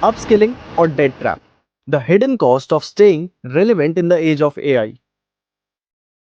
Upskilling or debt trap? The hidden cost of staying relevant in the age of AI.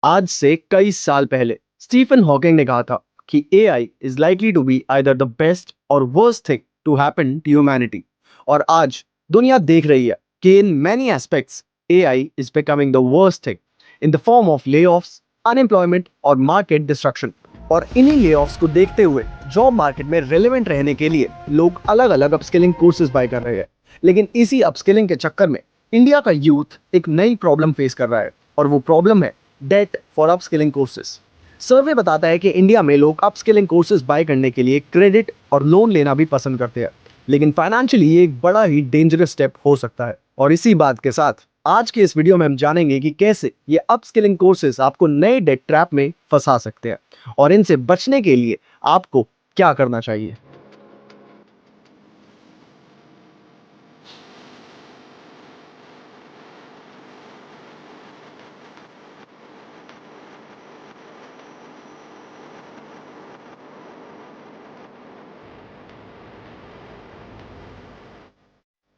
आज से कई साल पहले स्टीफन हॉकिंग ने कहा था कि AI is likely to be either the best or worst thing to happen to humanity. और आज दुनिया देख रही है कि in many aspects AI is becoming the worst thing in the form of layoffs, unemployment और market destruction. और इन्हीं layoffs को देखते हुए जॉब मार्केट में रेलेवेंट रहने के लिए लोग अलग अलग अपस्किलिंग कोर्सेज बाय कर रहे हैं। लेकिन इसी अपस्किलिंग के चक्कर में इंडिया का यूथ एक नई प्रॉब्लम फेस कर रहा है और वो प्रॉब्लम है डेट फॉर अपस्किलिंग कोर्सेज। सर्वे बताता है कि इंडिया में लोग अपस्किलिंग कोर्सेज बाय करने के लिए क्रेडिट और लोन लेना भी पसंद करते हैं, लेकिन फाइनेंशियली ये एक बड़ा ही डेंजरस स्टेप हो सकता है। और इसी बात के साथ आज के इस वीडियो में हम जानेंगे कि कैसे ये अपस्किलिंग कोर्सेज आपको नए डेट ट्रैप में फंसा सकते हैं और इनसे बचने के लिए आपको क्या करना चाहिए।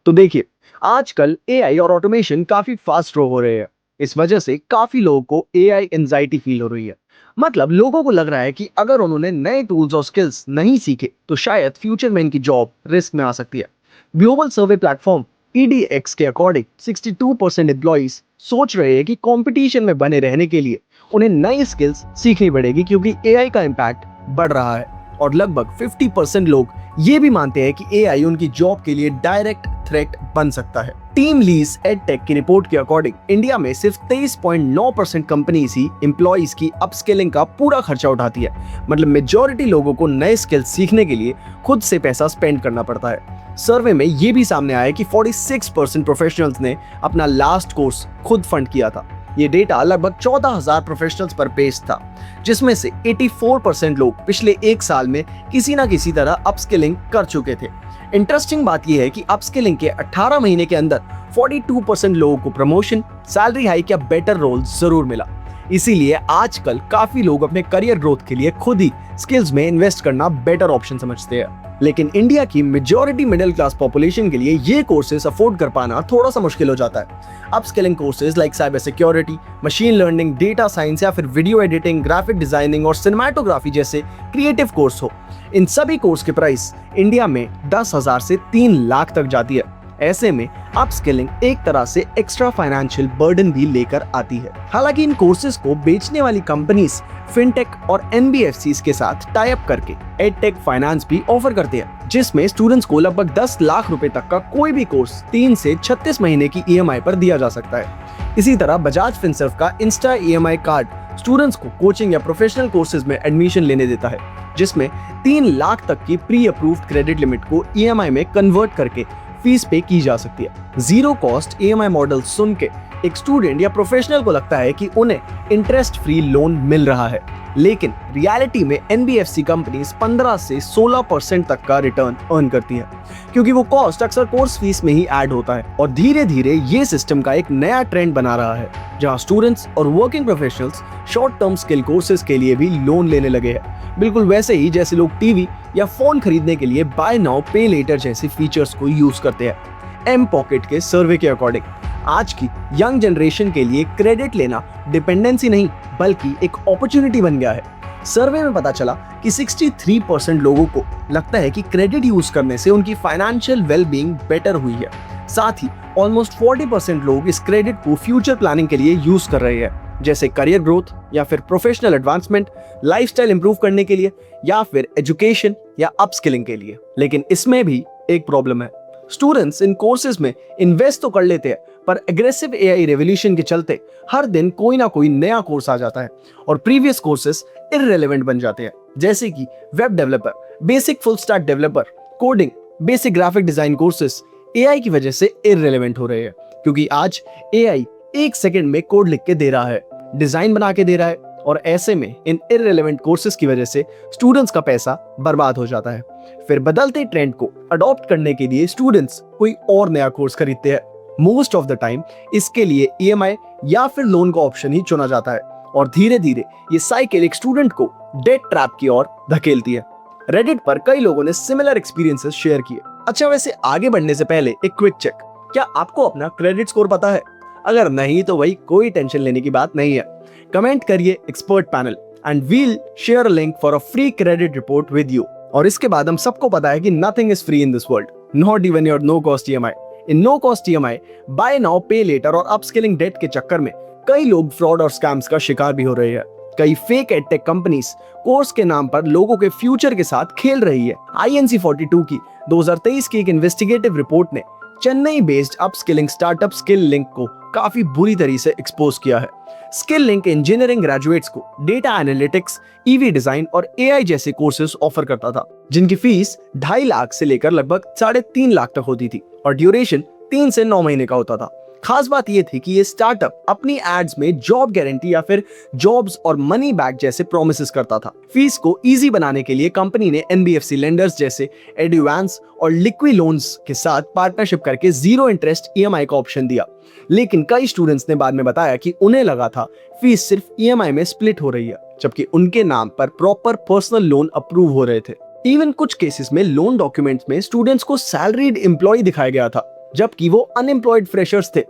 तो देखिए, आजकल एआई और ऑटोमेशन काफी फास्ट ग्रो हो रहे हैं। इस वजह से काफी लोगों को एआई एंजाइटी फील हो रही है। मतलब लोगों को लग रहा है कि अगर उन्होंने नए टूल्स और स्किल्स नहीं सीखे तो शायद फ्यूचर में इनकी जॉब रिस्क में आ सकती है। ग्लोबल सर्वे प्लेटफॉर्म EDX के अकॉर्डिंग 62% एम्प्लॉइज सोच रहे हैं कि कंपटीशन में बने रहने के लिए उन्हें नई स्किल्स सीखनी पड़ेगी क्योंकि एआई का इम्पैक्ट बढ़ रहा है। और लगभग 50% लोग ये भी मानते हैं कि एआई उनकी जॉब के लिए डायरेक्ट थ्रेट बन सकता है। टीम लीज एडटेक की रिपोर्ट के अकॉर्डिंग इंडिया में सिर्फ 23.9% कंपनीज ही एम्प्लॉइज की अपस्किलिंग का पूरा खर्चा उठाती है। मतलब मेजॉरिटी लोगों को नए स्किल्स सीखने के लिए खुद से पैसा स्पेंड करना पड़ता है। सर्वे में ये भी सामने आया कि 46% प्रोफेशनल्स ने अपना लास्ट कोर्स खुद फंड किया था। ये डेटा लगभग 14,000 प्रोफेशनल्स पर बेस्ड था, जिसमें से 84% लोग पिछले एक साल में किसी ना किसी तरह अपस्किलिंग कर चुके थे। इंटरेस्टिंग बात यह है कि अपस्किलिंग के 18 महीने के अंदर 42% लोगों को प्रमोशन, सैलरी हाइक या बेटर रोल जरूर मिला। इसीलिए आजकल काफी लोग अपने करियर ग्रोथ के लिए खुद ही स्किल्स में इन्वेस्ट करना बेटर ऑप्शन समझते हैं। लेकिन इंडिया की मेजॉरिटी मिडिल क्लास पॉपुलेशन के लिए ये कोर्सेज अफोर्ड कर पाना थोड़ा सा मुश्किल हो जाता है। Upskilling courses like cyber security, machine learning, data science या फिर वीडियो एडिटिंग, ग्राफिक डिजाइनिंग और सिनेमेटोग्राफी जैसे क्रिएटिव कोर्स हो, इन सभी कोर्स की प्राइस इंडिया में 10,000 से 3 लाख तक जाती है। ऐसे में अपस्किलिंग एक तरह से एक्स्ट्रा फाइनेंशियल बर्डन भी लेकर आती है। हालांकि इन कोर्सेज को बेचने वाली कंपनीज फिनटेक और NBFCs के साथ टाई अप करके एडटेक फाइनेंस भी ऑफर करते हैं, जिसमें स्टूडेंट्स को लगभग 10 लाख रुपए तक का कोई भी कोर्स 3 से 36 महीने की EMI पर दिया जा सकता है। इसी तरह बजाज फिनसर्व का इंस्टा EMI कार्ड स्टूडेंट्स को कोचिंग या प्रोफेशनल कोर्सेज में एडमिशन लेने देता है, जिसमें 3 लाख तक की प्री अप्रूव्ड क्रेडिट लिमिट को EMI में कन्वर्ट करके फीस पे की जा सकती है। जीरो कॉस्ट EMI मॉडल सुन के एक स्टूडेंट या प्रोफेशनल को लगता है कि उन्हें इंटरेस्ट फ्री लोन मिल रहा है, लेकिन रियलिटी में NBFC कंपनीज 15 से 16% तक का रिटर्न अर्न करती है, क्योंकि वो कॉस्ट अक्सर कोर्स फीस में ही ऐड होता है। और धीरे धीरे ये सिस्टम का एक नया ट्रेंड बना रहा है, जहां स्टूडेंट्स और working professionals short term skill courses के लिए भी लोन लेने लगे हैं, बिल्कुल वैसे ही जैसे लोग टीवी या फोन खरीदने के लिए बाय नाउ पे लेटर जैसे फीचर्स को यूज करते हैं। एम पॉकेट के सर्वे के अकॉर्डिंग आज की यंग जनरेशन के लिए क्रेडिट लेना डिपेंडेंसी नहीं बल्कि एक अपॉर्चुनिटी बन गया है। सर्वे में पता चला कि 63% लोगों को लगता है कि क्रेडिट यूज करने से उनकी फाइनेंशियल वेलबींग बेटर हुई है। साथ ही ऑलमोस्ट 40% लोग इस क्रेडिट को फ्यूचर प्लानिंग के लिए यूज कर रहे हैं, जैसे करियर ग्रोथ या फिर प्रोफेशनल एडवांसमेंट, लाइफस्टाइल इंप्रूव करने के लिए या फिर एजुकेशन या अपस्किलिंग के लिए। लेकिन इसमें भी एक प्रॉब्लम है। स्टूडेंट्स इन कोर्सेज में इन्वेस्ट तो कर लेते हैं, पर एग्रेसिव AI रेवोल्यूशन के चलते हर दिन कोई ना कोई नया कोर्स आ जाता है और प्रीवियस कोर्सेज इररिलेवेंट बन जाते हैं, जैसे कि web developer, basic full stack developer, coding, basic graphic design courses AI की वजह से इररिलेवेंट हो रहे हैं, क्योंकि आज AI 1 सेकंड में कोड लिख के दे रहा है, डिजाइन बना के दे रहा है, और ऐसे में इन इररिलेवेंट कोर्सेज की वजह से स्टूडेंट्स का पैसा बर्बाद हो जाता है। फिर बदलते ट्रेंड को अडॉप्ट करने के लिए स्टूडेंट्स कोई और नया कोर्स खरीदते हैं। मोस्ट ऑफ द टाइम इसके लिए EMI या फिर लोन का ऑप्शन ही चुना जाता है और धीरे धीरे ये साइकिल एक स्टूडेंट को डेट ट्रैप की ओर धकेलती है। रेडिट पर कई लोगों ने सिमिलर एक्सपीरियंसेस शेयर किए। अच्छा, वैसे आगे बढ़ने से पहले एक क्विक चेक, क्या आपको अपना क्रेडिट स्कोर पता है? अगर नहीं तो वही कोई टेंशन लेने की बात नहीं है। कमेंट करिए expert panel and we'll share a link for a free credit report with you. और इसके बाद हम सबको पता है कि nothing is free in this world, not even your no cost EMI. In no cost EMI, buy now pay later और upskilling debt के चक्कर में कई लोग फ्रॉड और स्कैम्स का शिकार भी हो रहे हैं। कई फेक एडटेक कंपनीज कोर्स के नाम पर लोगों के फ्यूचर के साथ खेल रही है। INC 42 की 2023 की एक इन्वेस्टिगेटिव रिपोर्ट ने Chennai based upskilling startup skill link को काफी बुरी तरीके से एक्सपोज किया है। स्किल लिंक इंजीनियरिंग ग्रेजुएट्स को डेटा एनालिटिक्स, EV डिजाइन और AI जैसे कोर्सेज ऑफर करता था, जिनकी फीस 2.5 लाख से लेकर लगभग 3.5 लाख तक होती थी और ड्यूरेशन 3 से 9 महीने का होता था। खास बात यह थी कि ये स्टार्टअप अपनी एड्स में जॉब गारंटी या फिर जॉब्स और मनी बैक जैसे प्रोमिसेस करता था। फीस को इजी बनाने के लिए कंपनी ने NBFC लेंडर्स जैसे एडवांस और लिक्विड लोन्स के साथ पार्टनरशिप करके 0 इंटरेस्ट EMI का ऑप्शन दिया। लेकिन कई स्टूडेंट्स ने बाद में बताया कि उन्हें लगा था फीस सिर्फ EMI में स्प्लिट हो रही है, जबकि उनके नाम पर प्रॉपर पर्सनल लोन अप्रूव हो रहे थे। इवन कुछ केसेस में लोन डॉक्यूमेंट्स में स्टूडेंट्स को सैलरीड एम्प्लॉय दिखाया गया था, जबकि वो अनएम्प्लॉयड फ्रेशर्स थे,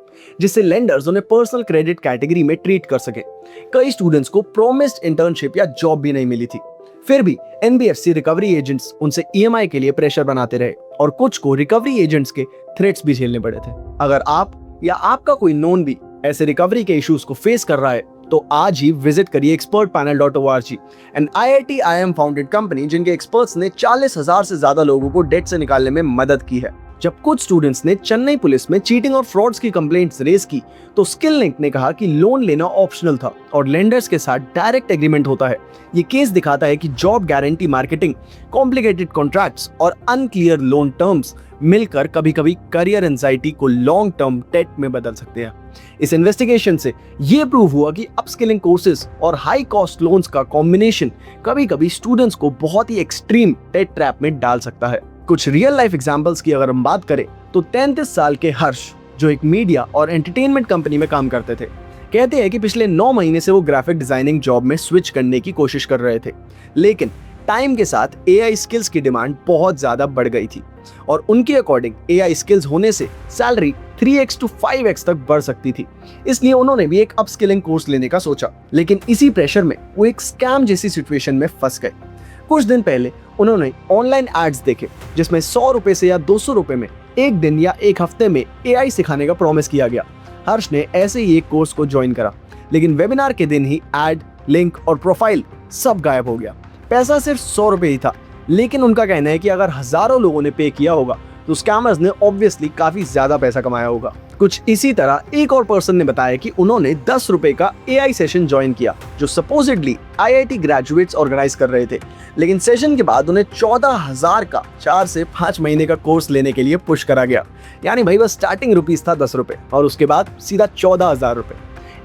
जिससे लेंडर्स उन्हें पर्सनल क्रेडिट कैटेगरी में ट्रीट कर सके। कई स्टूडेंट्स को प्रोमिस्ड इंटर्नशिप या जॉब भी नहीं मिली थी। फिर भी NBFC रिकवरी एजेंट्स उनसे EMI के लिए प्रेशर बनाते रहे और कुछ को रिकवरी एजेंट्स के थ्रेट्स भी झेलने पड़े थे। अगर आप या आपका कोई नोन भी ऐसे रिकवरी के इश्यूज को फेस कर रहा है तो आज ही विजिट करिए expertpanel.org, an IIT IIM founded company जिनके एक्सपर्ट्स ने 40,000 से ज्यादा लोगों को डेट से निकालने में मदद की है। जब कुछ स्टूडेंट्स ने चेन्नई पुलिस में चीटिंग और फ्रॉड्स की कंप्लेंट्स रेज की तो स्किल लिंक ने कहा कि लोन लेना ऑप्शनल था और लेंडर्स के साथ डायरेक्ट एग्रीमेंट होता है। ये केस दिखाता है कि job guarantee marketing, complicated contracts और अनक्लियर लोन टर्म्स मिलकर कभी-कभी करियर एंजाइटी को लॉन्ग टर्म डेट में बदल सकते हैं। इस इन्वेस्टिगेशन से ये प्रूव हुआ कि अपस्किलिंग कोर्सेज और हाई कॉस्ट लोन्स का कॉम्बिनेशन कभी-कभी स्टूडेंट्स को बहुत ही एक्सट्रीम डेट ट्रैप में डाल सकता है। कुछ रियल लाइफ एग्जांपल्स की अगर हम बात करें तो 33 साल के हर्ष, जो एक मीडिया और एंटरटेनमेंट कंपनी में काम करते थे, कहते हैं कि पिछले 9 महीने से वो ग्राफिक डिजाइनिंग जॉब में स्विच करने की कोशिश कर रहे थे, लेकिन टाइम के साथ AI स्किल्स की डिमांड बहुत ज्यादा बढ़ गई थी और उनके अकॉर्डिंग AI स्किल्स होने से सैलरी 3x to 5x तक बढ़ सकती थी। इसलिए उन्होंने भी एक अपस्किलिंग कोर्स लेने का सोचा, लेकिन इसी प्रेशर में वो एक स्कैम जैसी सिचुएशन में फंस गए। कुछ दिन पहले उन्होंने ऑनलाइन एड्स देखे जिसमें 100 रुपए से या 200 रुपए में एक दिन या एक हफ्ते में AI सिखाने का प्रॉमिस किया गया। हर्ष ने ऐसे ही एक कोर्स को ज्वाइन करा, लेकिन वेबिनार के दिन ही एड, लिंक और प्रोफाइल सब गायब हो गया। पैसा सिर्फ 100 रुपए ही था, लेकिन उनका कहना है कि अगर हजारों लोगों ने पे किया होगा तो स्कैमर्स ने ऑब्वियसली काफी ज्यादा पैसा कमाया होगा। कुछ इसी तरह एक और पर्सन ने बताया कि उन्होंने 10 रुपए का AI सेशन ज्वाइन किया जो सपोजिडली IIT ग्रेजुएट्स ऑर्गेनाइज कर रहे थे, लेकिन सेशन के बाद उन्हें 14,000 का 4 से 5 महीने का कोर्स लेने के लिए पुश करा गया। यानी भाई बस स्टार्टिंग रुपीस था 10 रुपए और उसके बाद सीधा 14,000 रुपए।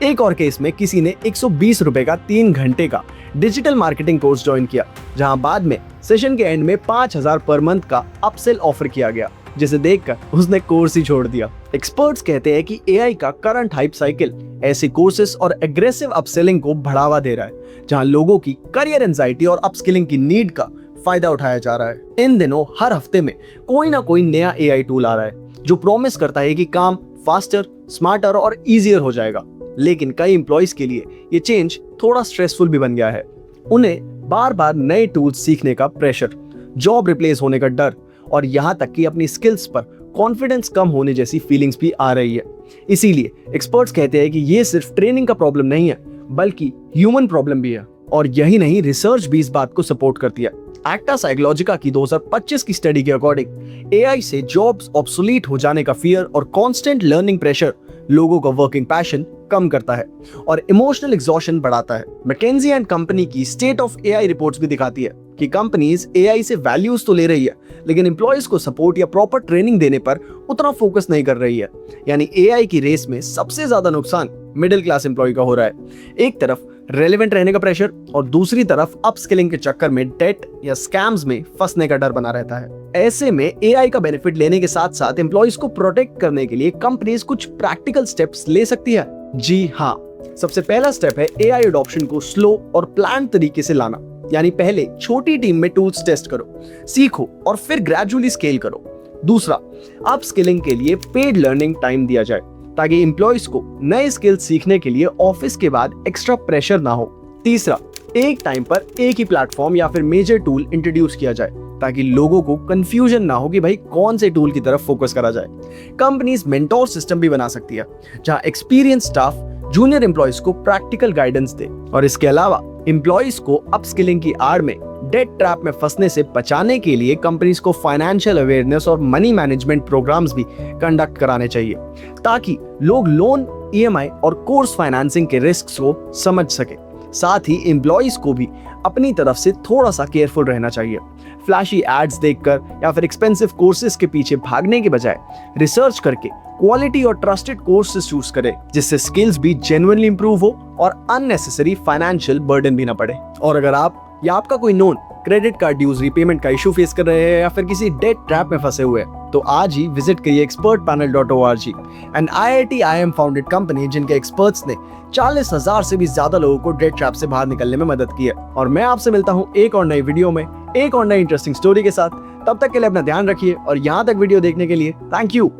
एक और केस में किसी ने 120 रुपए का 3 घंटे का डिजिटल मार्केटिंग कोर्स ज्वाइन किया, जहां बाद में सेशन के एंड में 5,000 पर मंथ का अपसेल ऑफर किया गया, जिसे देखकर उसने कोर्स ही छोड़ दिया। एक्सपर्ट्स कहते हैं कि AI का करंट हाइप साइकिल ऐसे कोर्सेस और एग्रेसिव अपसेलिंग को बढ़ावा दे रहा है, जहां लोगों की करियर एंजाइटी और अपस्किलिंग की नीड का फायदा उठाया जा रहा है। इन दिनों हर हफ्ते में कोई ना कोई नया AI टूल आ रहा है जो प्रॉमिस करता है कि काम फास्टर, स्मार्टर और इजियर हो जाएगा, लेकिन कई एम्प्लॉइज के लिए ये चेंज थोड़ा स्ट्रेसफुल भी बन गया है। उन्हें बार बार नए टूल्स सीखने का प्रेशर, जॉब रिप्लेस होने का डर और यहाँ तक कि अपनी स्किल्स पर कॉन्फिडेंस कम होने जैसी फीलिंग्स भी आ रही है। इसीलिए एक्सपर्ट्स कहते हैं कि ये सिर्फ ट्रेनिंग का प्रॉब्लम नहीं है, बल्कि ह्यूमन प्रॉब्लम भी है। और यही नहीं, रिसर्च भी इस बात को सपोर्ट करती है। एक्टा साइकोलॉजिका की 2025 की स्टडी के अकॉर्डिंग AI से जॉब्स ऑब्सोलीट हो जाने का फियर और कांस्टेंट लर्निंग प्रेशर लोगों का वर्किंग पैशन कम करता है और इमोशनल एग्जॉशन बढ़ाता है। मैकेंजी एंड कंपनी की स्टेट ऑफ AI रिपोर्ट्स भी दिखाती है कि कंपनीज AI से वैल्यूज तो ले रही है, लेकिन एम्प्लॉयज को सपोर्ट या प्रॉपर ट्रेनिंग देने पर उतना फोकस नहीं कर रही है। यानी AI की रेस में सबसे ज्यादा नुकसान मिडिल क्लास एम्प्लॉय का हो रहा है। एक तरफ रेलेवेंट रहने का प्रेशर और दूसरी तरफ अपस्किलिंग के चक्कर में डेट या स्कैम्स में फंसने का डर बना रहता है। ऐसे में AI का बेनिफिट लेने के साथ साथ एम्प्लॉयज को प्रोटेक्ट करने के लिए कंपनीज कुछ प्रैक्टिकल स्टेप्स ले सकती है। जी हाँ, सबसे पहला स्टेप है AI अडॉप्शन को स्लो और प्लान तरीके से लाना। यानी पहले छोटी टीम में टूल्स टेस्ट करो, सीखो और फिर ग्रेजुअली स्केल करो। दूसरा, अपस्किलिंग के लिए पेड लर्निंग टाइम दिया जाए ताकि एम्प्लॉयज को नए स्किल्स सीखने के लिए ऑफिस के बाद एक्स्ट्रा प्रेशर ना हो। तीसरा, एक टाइम पर एक ही प्लेटफॉर्म या फिर मेजर टूल इंट्रोड्यूस किया जाए ताकि लोगों को कंफ्यूजन ना हो कि भाई कौन से टूल की तरफ फोकस करा जाए। कंपनीज मेंटोर सिस्टम भी बना सकती है जहां एक्सपीरियंस स्टाफ जूनियर एम्प्लॉयज को प्रैक्टिकल गाइडेंस दे। और इसके अलावा एम्प्लॉयज को अपस्किलिंग की आड़ में डेट ट्रैप में फंसने से बचाने के लिए कंपनीज को फाइनेंशियल अवेयरनेस और मनी मैनेजमेंट प्रोग्राम्स भी कंडक्ट कराने चाहिए ताकि लोग लोन, ईएमआई और कोर्स फाइनेंसिंग के रिस्क को समझ सके। साथ ही एम्प्लॉयज को भी अपनी तरफ से थोड़ा सा केयरफुल रहना चाहिए। फ्लैशी एड्स देखकर या फिर एक्सपेंसिव कोर्सेज के पीछे भागने के बजाय रिसर्च करके क्वालिटी और ट्रस्टेड कोर्सेज चूज करें जिससे स्किल्स भी जेन्युइनली इंप्रूव हो और अननेसेसरी फाइनेंशियल बर्डन भी ना पड़े। और अगर आप या आपका कोई known credit card dues repayment का इशू फेस कर रहे हैं या फिर किसी डेट ट्रैप में फंसे हुए हैं तो आज ही विजिट करिए expertpanel.org, an IIT IIM founded company जिनके एक्सपर्ट्स ने 40,000 से भी ज्यादा लोगों को डेट ट्रैप से बाहर निकलने में मदद की है। और मैं आपसे मिलता हूं एक और नई वीडियो में एक और नई इंटरेस्टिंग स्टोरी के साथ। तब तक के लिए अपना ध्यान रखिए और यहाँ तक वीडियो देखने के लिए थैंक यू।